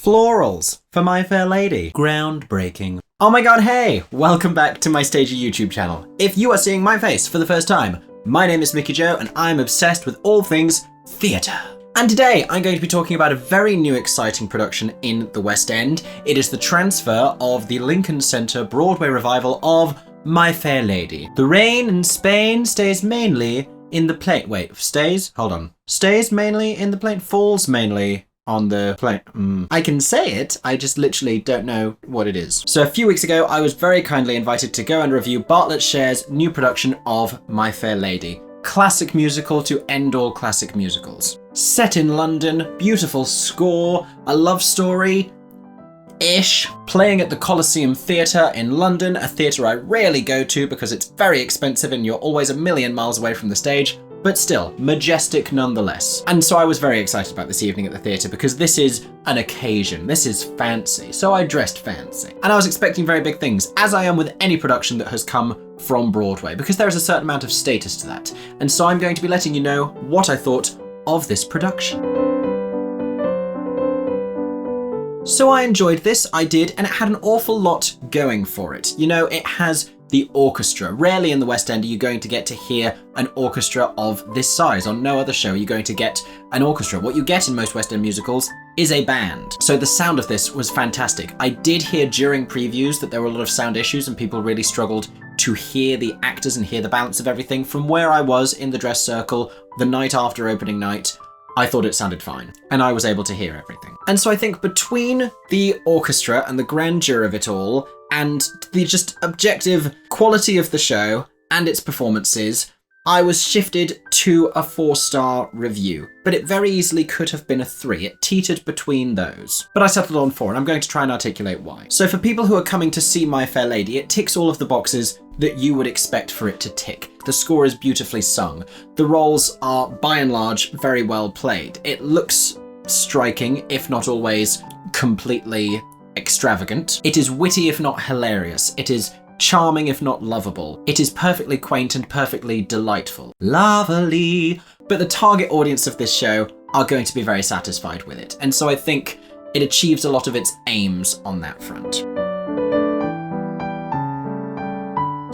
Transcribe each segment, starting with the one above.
Florals for My Fair Lady. Groundbreaking. Oh my god, hey! Welcome back to my Stager YouTube channel. If you are seeing my face for the first time, my name is Mickey Joe and I'm obsessed with all things theatre. And today I'm going to be talking about a very new exciting production in the West End. It is the transfer of the Lincoln Center Broadway revival of My Fair Lady. The rain in Spain stays mainly in the plain. Wait, stays? Hold on. Stays mainly in the plain, falls mainly on the plain. I can say it, I just literally don't know what it is. So a few weeks ago, I was very kindly invited to go and review Bartlett Sher's new production of My Fair Lady. Classic musical to end all classic musicals. Set in London, beautiful score, a love story, ish, playing at the Coliseum Theatre in London, a theatre I rarely go to because it's very expensive and you're always a million miles away from the stage, but still, majestic nonetheless. And so I was very excited about this evening at the theatre because this is an occasion, this is fancy, so I dressed fancy. And I was expecting very big things, as I am with any production that has come from Broadway, because there is a certain amount of status to that. And so I'm going to be letting you know what I thought of this production. So I enjoyed this, I did, and it had an awful lot going for it. You know, it has the orchestra. Rarely in the West End are you going to get to hear an orchestra of this size. On no other show are you going to get an orchestra. What you get in most West End musicals is a band. So the sound of this was fantastic. I did hear during previews that there were a lot of sound issues and people really struggled to hear the actors and hear the balance of everything. From where I was in the dress circle the night after opening night, I thought it sounded fine, and I was able to hear everything. And so I think between the orchestra and the grandeur of it all, and the just objective quality of the show and its performances, I was shifted to a 4-star review. But it very easily could have been a 3. It teetered between those. But I settled on 4, and I'm going to try and articulate why. So for people who are coming to see My Fair Lady, it ticks all of the boxes that you would expect for it to tick. The score is beautifully sung. The roles are, by and large, very well played. It looks striking, if not always completely extravagant. It is witty, if not hilarious. It is charming, if not lovable. It is perfectly quaint and perfectly delightful. Luverly. But the target audience of this show are going to be very satisfied with it. And so I think it achieves a lot of its aims on that front.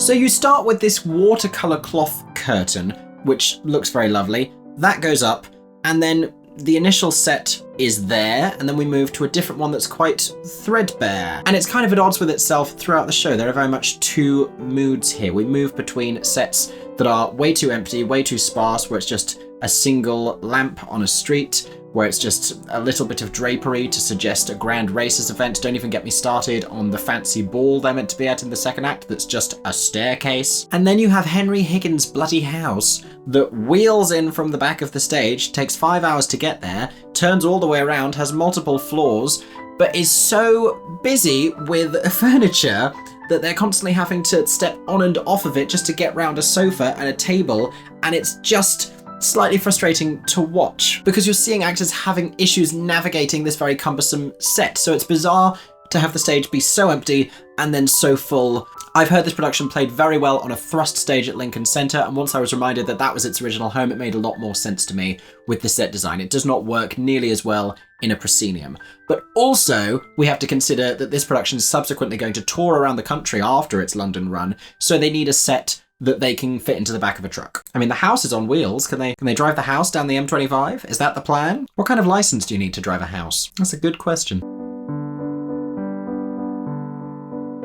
So you start with this watercolor cloth curtain, which looks very lovely. That goes up, and then the initial set is there, and then we move to a different one that's quite threadbare. And it's kind of at odds with itself throughout the show. There are very much two moods here. We move between sets that are way too empty, way too sparse, where it's just a single lamp on a street, where it's just a little bit of drapery to suggest a grand races event. Don't even get me started on the fancy ball they're meant to be at in the second act that's just a staircase. And then you have Henry Higgins' bloody house that wheels in from the back of the stage, takes 5 hours to get there, turns all the way around, has multiple floors, but is so busy with furniture that they're constantly having to step on and off of it just to get round a sofa and a table, and it's just slightly frustrating to watch because you're seeing actors having issues navigating this very cumbersome set. So it's bizarre to have the stage be so empty and then so full. I've heard this production played very well on a thrust stage at Lincoln Center, and once I was reminded that that was its original home, it made a lot more sense to me with the set design. It does not work nearly as well in a proscenium. But also, we have to consider that this production is subsequently going to tour around the country after its London run, so they need a set that they can fit into the back of a truck. I mean, the house is on wheels. Can they drive the house down the M25? Is that the plan? What kind of license do you need to drive a house? That's a good question.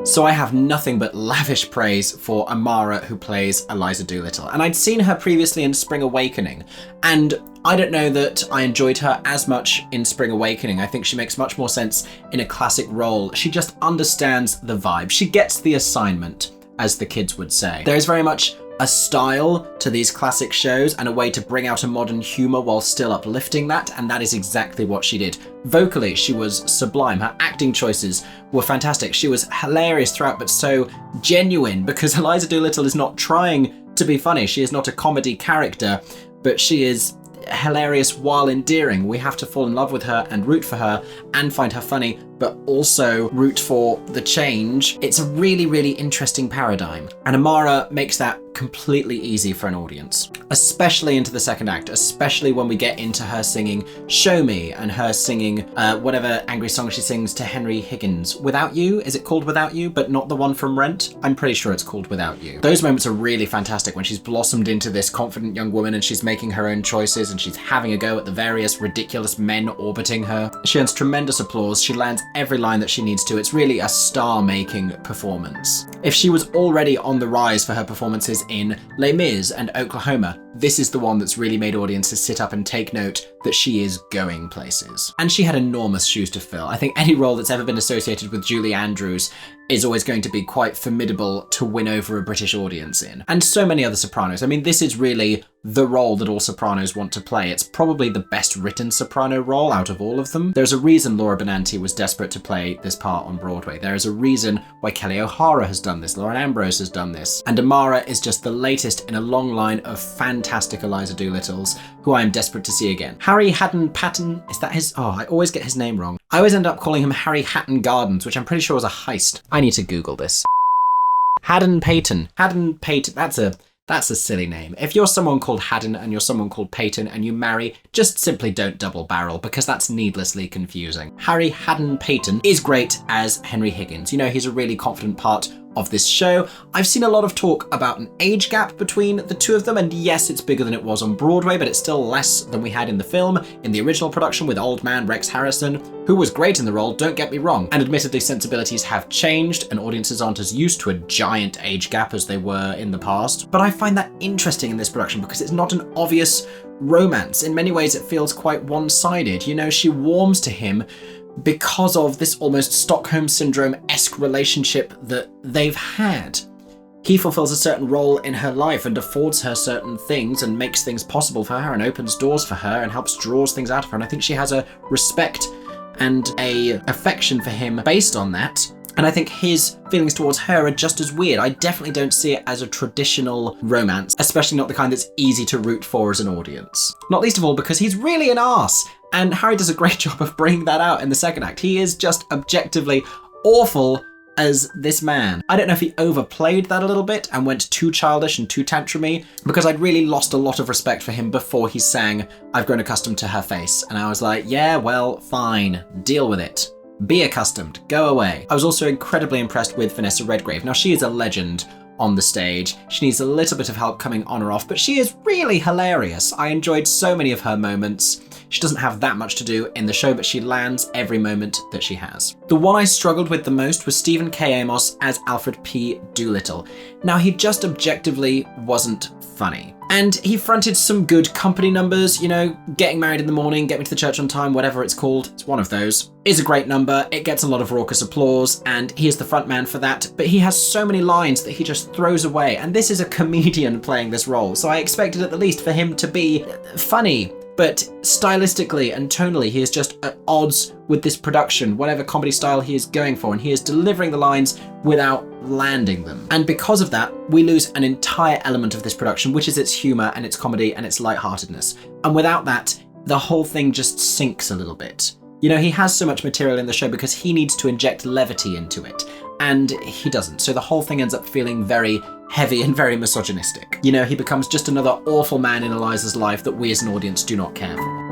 So I have nothing but lavish praise for Amara, who plays Eliza Doolittle. And I'd seen her previously in Spring Awakening, and I don't know that I enjoyed her as much in Spring Awakening. I think she makes much more sense in a classic role. She just understands the vibe. She gets the assignment, as the kids would say. There is very much a style to these classic shows and a way to bring out a modern humour while still uplifting that, and that is exactly what she did. Vocally, she was sublime. Her acting choices were fantastic. She was hilarious throughout, but so genuine, because Eliza Doolittle is not trying to be funny. She is not a comedy character, but she is hilarious while endearing. We have to fall in love with her and root for her and find her funny, but also root for the change. It's a really, really interesting paradigm. And Amara makes that completely easy for an audience, especially into the second act, especially when we get into her singing Show Me and her singing whatever angry song she sings to Henry Higgins. Without You? Is it called Without You, but not the one from Rent? I'm pretty sure it's called Without You. Those moments are really fantastic when she's blossomed into this confident young woman and she's making her own choices and she's having a go at the various ridiculous men orbiting her. She earns tremendous applause. She lands every line that she needs to. It's really a star-making performance. If she was already on the rise for her performances in Les Mis and Oklahoma, this is the one that's really made audiences sit up and take note that she is going places. And she had enormous shoes to fill. I think any role that's ever been associated with Julie Andrews is always going to be quite formidable to win over a British audience in. And so many other sopranos. I mean, this is really the role that all sopranos want to play. It's probably the best written soprano role out of all of them. There's a reason Laura Benanti was desperate to play this part on Broadway. There is a reason why Kelly O'Hara has done this, Lauren Ambrose has done this. And Amara is just the latest in a long line of fantastic Eliza Doolittles, who I am desperate to see again. Harry Haden-Patton, is that his? Oh, I always get his name wrong. I always end up calling him Harry Hatton Gardens, which I'm pretty sure was a heist. I need to Google this. Haden-Patton. Haden-Patton, that's a silly name. If you're someone called Haddon and you're someone called Peyton and you marry, just simply don't double barrel because that's needlessly confusing. Harry Haden-Patton is great as Henry Higgins. You know, he's a really confident part of this show. I've seen a lot of talk about an age gap between the two of them, and yes, it's bigger than it was on Broadway, but it's still less than we had in the film, in the original production with old man Rex Harrison, who was great in the role, don't get me wrong. And admittedly, sensibilities have changed and audiences aren't as used to a giant age gap as they were in the past. But I find that interesting in this production because it's not an obvious romance. In many ways, it feels quite one-sided. You know, she warms to him because of this almost Stockholm Syndrome-esque relationship that they've had. He fulfills a certain role in her life and affords her certain things and makes things possible for her and opens doors for her and helps draws things out of her. And I think she has a respect and a affection for him based on that. And I think his feelings towards her are just as weird. I definitely don't see it as a traditional romance, especially not the kind that's easy to root for as an audience. Not least of all because he's really an arse. And Harry does a great job of bringing that out in the second act. He is just objectively awful as this man. I don't know if he overplayed that a little bit and went too childish and too tantrumy, because I'd really lost a lot of respect for him before he sang I've Grown Accustomed to Her Face. And I was like, yeah, well, fine, deal with it. Be accustomed, go away. I was also incredibly impressed with Vanessa Redgrave. Now, she is a legend on the stage. She needs a little bit of help coming on or off, but she is really hilarious. I enjoyed so many of her moments. She doesn't have that much to do in the show, but she lands every moment that she has. The one I struggled with the most was Stephen K. Amos as Alfred P. Doolittle. Now, he just objectively wasn't funny. And he fronted some good company numbers, you know, Getting Married in the Morning, Get Me to the Church on Time, whatever it's called. It's one of those. Is a great number. It gets a lot of raucous applause, and he is the front man for that. But he has so many lines that he just throws away. And this is a comedian playing this role, so I expected at the least for him to be funny. But stylistically and tonally, he is just at odds with this production, whatever comedy style he is going for, and he is delivering the lines without landing them. And because of that, we lose an entire element of this production, which is its humor and its comedy and its lightheartedness. And without that, the whole thing just sinks a little bit. You know, he has so much material in the show because he needs to inject levity into it, and he doesn't. So the whole thing ends up feeling very heavy and very misogynistic. You know, he becomes just another awful man in Eliza's life that we as an audience do not care for.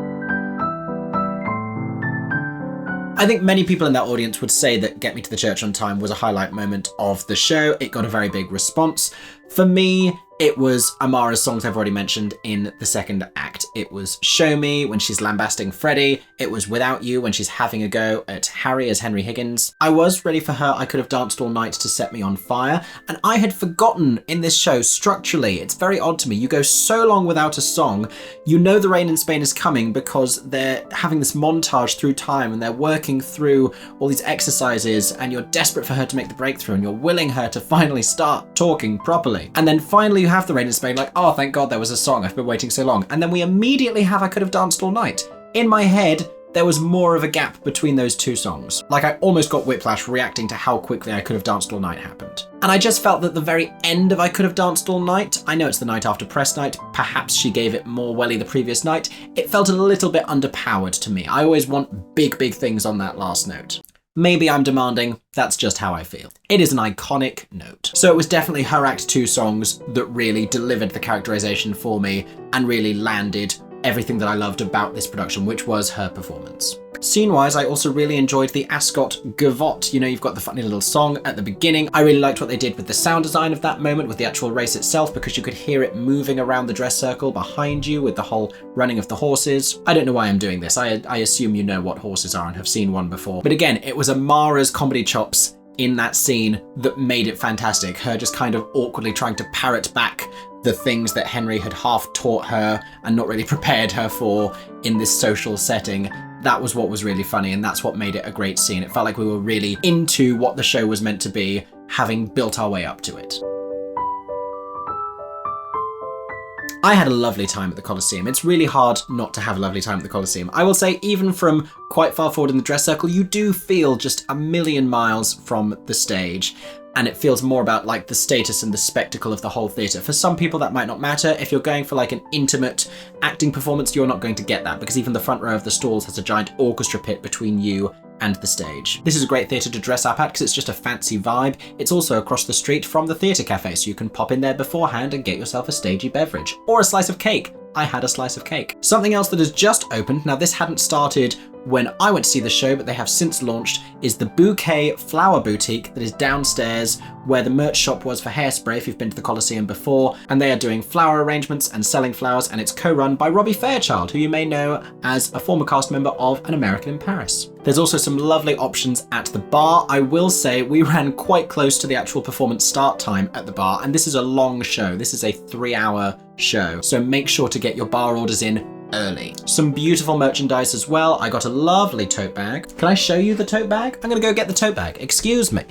I think many people in that audience would say that Get Me to the Church on Time was a highlight moment of the show. It got a very big response. For me, it was Amara's songs I've already mentioned in the second act. It was Show Me when she's lambasting Freddie. It was Without You when she's having a go at Harry as Henry Higgins. I was ready for her I Could Have Danced All Night to Set Me on Fire. And I had forgotten in this show structurally, it's very odd to me. You go so long without a song. You know The Rain in Spain is coming because they're having this montage through time and they're working through all these exercises and you're desperate for her to make the breakthrough and you're willing her to finally start talking properly. And then finally you have The Rain in Spain, like, oh, thank God there was a song. I've been waiting so long. And then we immediately have I Could Have Danced All Night. In my head, there was more of a gap between those two songs. Like, I almost got whiplash reacting to how quickly I Could Have Danced All Night happened. And I just felt that the very end of I Could Have Danced All Night, I know it's the night after press night, perhaps she gave it more welly the previous night, it felt a little bit underpowered to me. I always want big, big things on that last note. Maybe I'm demanding, that's just how I feel. It is an iconic note. So it was definitely her Act 2 songs that really delivered the characterization for me and really landed everything that I loved about this production, which was her performance. Scene-wise, I also really enjoyed the Ascot Gavotte. You know, you've got the funny little song at the beginning. I really liked what they did with the sound design of that moment, with the actual race itself, because you could hear it moving around the dress circle behind you with the whole running of the horses. I don't know why I'm doing this. I assume you know what horses are and have seen one before. But again, it was Amara's comedy chops in that scene that made it fantastic. Her just kind of awkwardly trying to parrot back the things that Henry had half taught her and not really prepared her for in this social setting. That was what was really funny, and that's what made it a great scene. It felt like we were really into what the show was meant to be, having built our way up to it. I had a lovely time at the Coliseum. It's really hard not to have a lovely time at the Coliseum. I will say, even from quite far forward in the dress circle, you do feel just a million miles from the stage. And it feels more about like the status and the spectacle of the whole theatre. For some people that might not matter. If you're going for like an intimate acting performance, you're not going to get that, because even the front row of the stalls has a giant orchestra pit between you and the stage. This is a great theatre to dress up at because it's just a fancy vibe. It's also across the street from the theatre cafe, so you can pop in there beforehand and get yourself a stagey beverage or a slice of cake. I had a slice of cake. Something else that has just opened, now this hadn't started when I went to see the show, but they have since launched, is the Bouquet Flower Boutique that is downstairs where the merch shop was for Hairspray, if you've been to the Coliseum before, and they are doing flower arrangements and selling flowers, and it's co-run by Robbie Fairchild, who you may know as a former cast member of An American in Paris. There's also some lovely options at the bar. I will say we ran quite close to the actual performance start time at the bar, and this is a long show. This is a 3-hour show, so make sure to get your bar orders in early. Some beautiful merchandise as well. I got a lovely tote bag. Can I show you the tote bag? I'm gonna go get the tote bag. Excuse me.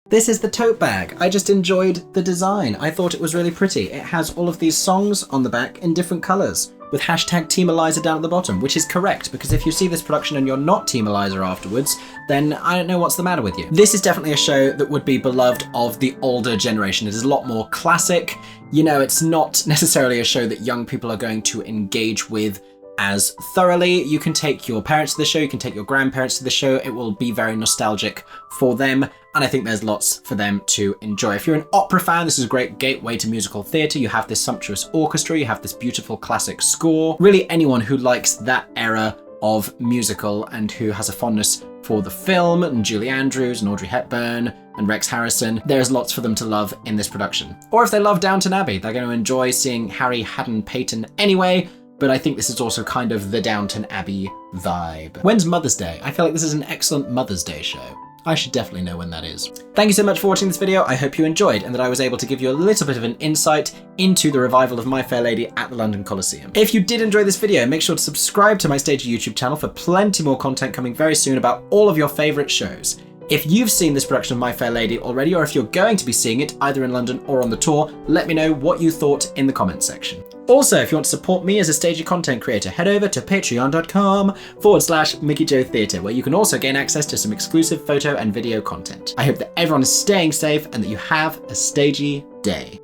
This is the tote bag. I just enjoyed the design. I thought it was really pretty. It has all of these songs on the back in different colors, with hashtag Team Eliza down at the bottom, which is correct, because if you see this production and you're not Team Eliza afterwards, then I don't know what's the matter with you. This is definitely a show that would be beloved of the older generation. It is a lot more classic. You know, it's not necessarily a show that young people are going to engage with as thoroughly. You can take your parents to the show, you can take your grandparents to the show. It will be very nostalgic for them, and I think there's lots for them to enjoy. If you're an opera fan, this is a great gateway to musical theatre. You have this sumptuous orchestra, you have this beautiful classic score. Really, anyone who likes that era of musical and who has a fondness for the film, and Julie Andrews and Audrey Hepburn and Rex Harrison, there's lots for them to love in this production. Or if they love Downton Abbey, they're going to enjoy seeing Harry Haden-Patton anyway, but I think this is also kind of the Downton Abbey vibe. When's Mother's Day? I feel like this is an excellent Mother's Day show. I should definitely know when that is. Thank you so much for watching this video. I hope you enjoyed and that I was able to give you a little bit of an insight into the revival of My Fair Lady at the London Coliseum. If you did enjoy this video, make sure to subscribe to my Stagey YouTube channel for plenty more content coming very soon about all of your favourite shows. If you've seen this production of My Fair Lady already, or if you're going to be seeing it either in London or on the tour, let me know what you thought in the comments section. Also, if you want to support me as a Stagey content creator, head over to patreon.com/MickeyJoeTheatre, where you can also gain access to some exclusive photo and video content. I hope that everyone is staying safe and that you have a stagey day.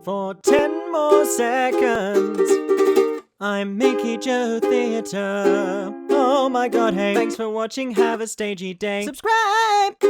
For 10 more seconds, I'm Mickey Joe Theatre. Oh my god, hey, thanks for watching, have a stagey day. Subscribe!